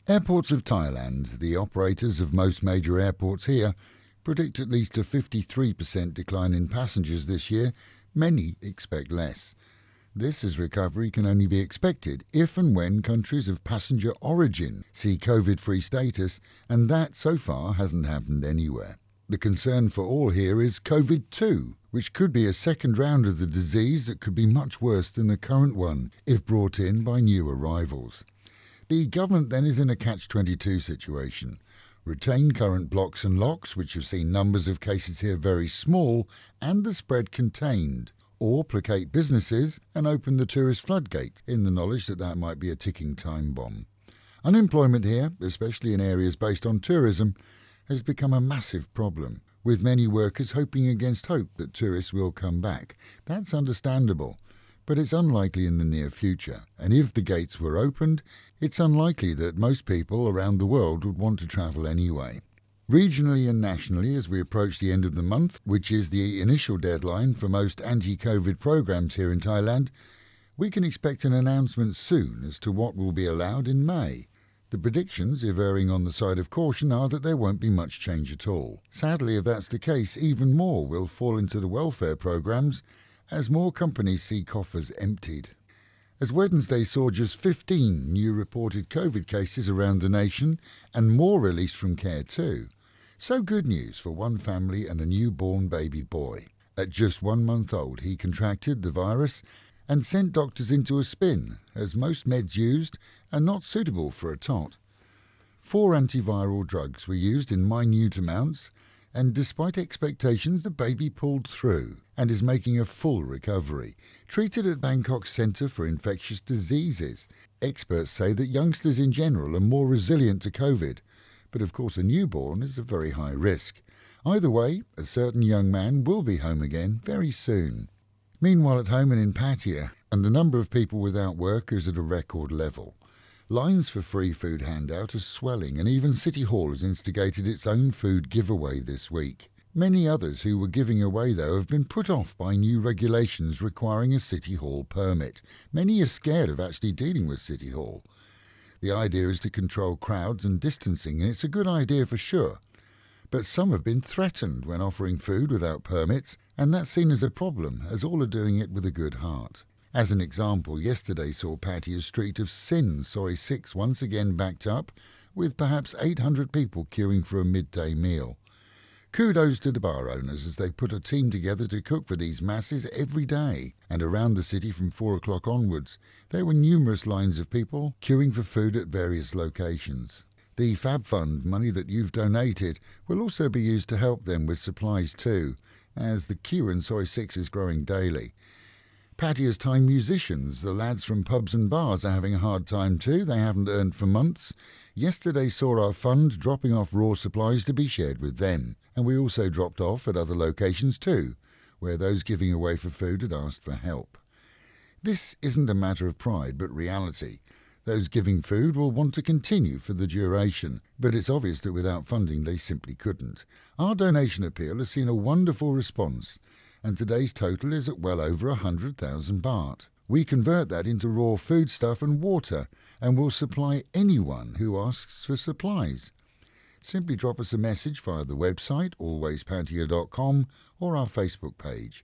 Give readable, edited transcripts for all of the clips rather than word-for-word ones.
Airports of Thailand, the operators of most major airports here, predict at least a 53% decline in passengers this year. Many expect less. This, as recovery can only be expected if and when countries of passenger origin see COVID-free status, and that so far hasn't happened anywhere. The concern for all here is COVID-2, which could be a second round of the disease that could be much worse than the current one if brought in by new arrivals. The government then is in a catch-22 situation. Retain current blocks and locks, which have seen numbers of cases here very small and the spread contained, or placate businesses and open the tourist floodgates in the knowledge that that might be a ticking time bomb. Unemployment here, especially in areas based on tourism, has become a massive problem, with many workers hoping against hope that tourists will come back. That's understandable, but it's unlikely in the near future, and if the gates were opened, it's unlikely that most people around the world would want to travel anyway. Regionally and nationally, as we approach the end of the month, which is the initial deadline for most anti-COVID programs here in Thailand, we can expect an announcement soon as to what will be allowed in May. The predictions, if erring on the side of caution, are that there won't be much change at all. Sadly, if that's the case, even more will fall into the welfare programs as more companies see coffers emptied. As Wednesday saw just 15 new reported COVID cases around the nation and more released from care too. So good news for one family and a newborn baby boy. At just 1 month old, he contracted the virus and sent doctors into a spin, as most meds used are not suitable for a tot. 4 antiviral drugs were used in minute amounts, and despite expectations, the baby pulled through and is making a full recovery. Treated at Bangkok's Centre for Infectious Diseases, experts say that youngsters in general are more resilient to COVID, but of course a newborn is a very high risk. Either way, a certain young man will be home again very soon. Meanwhile, at home and in Pattaya, and the number of people without work is at a record level. Lines for free food handout are swelling, and even City Hall has instigated its own food giveaway this week. Many others who were giving away, though, have been put off by new regulations requiring a City Hall permit. Many are scared of actually dealing with City Hall. The idea is to control crowds and distancing, and it's a good idea for sure. But some have been threatened when offering food without permits, and that's seen as a problem, as all are doing it with a good heart. As an example, yesterday saw Pattaya's street of Soi 6 once again backed up, with perhaps 800 people queuing for a midday meal. Kudos to the bar owners as they put a team together to cook for these masses every day. And around the city from 4 o'clock onwards, there were numerous lines of people queuing for food at various locations. The Fab Fund money that you've donated will also be used to help them with supplies too, as the queue in Soi 6 is growing daily. Pattaya's Thai musicians, the lads from pubs and bars, are having a hard time too. They haven't earned for months. Yesterday saw our fund dropping off raw supplies to be shared with them, and we also dropped off at other locations too, where those giving away for food had asked for help. This isn't a matter of pride, but reality. Those giving food will want to continue for the duration, but it's obvious that without funding they simply couldn't. Our donation appeal has seen a wonderful response, and today's total is at well over 100,000 baht. We convert that into raw foodstuff and water, and will supply anyone who asks for supplies. Simply drop us a message via the website, alwayspattia.com, or our Facebook page.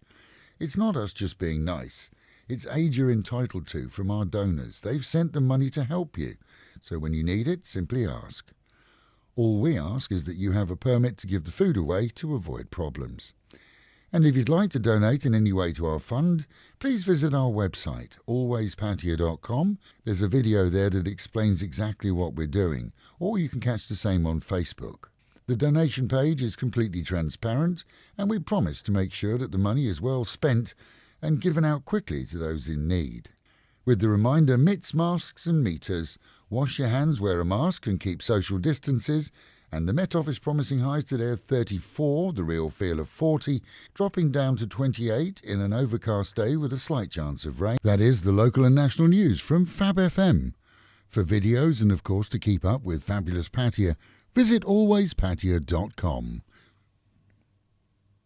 It's not us just being nice. It's aid you're entitled to from our donors. They've sent the money to help you, so when you need it, simply ask. All we ask is that you have a permit to give the food away to avoid problems. And if you'd like to donate in any way to our fund, please visit our website, alwayspattia.com. There's a video there that explains exactly what we're doing, or you can catch the same on Facebook. The donation page is completely transparent, and we promise to make sure that the money is well spent and given out quickly to those in need. With the reminder, mitts, masks and meters. Wash your hands, wear a mask and keep social distances. And the Met Office promising highs today of 34, the real feel of 40, dropping down to 28 in an overcast day with a slight chance of rain. That is the local and national news from Fab FM. For videos and of course to keep up with Fabulous Pattaya, visit alwayspattia.com.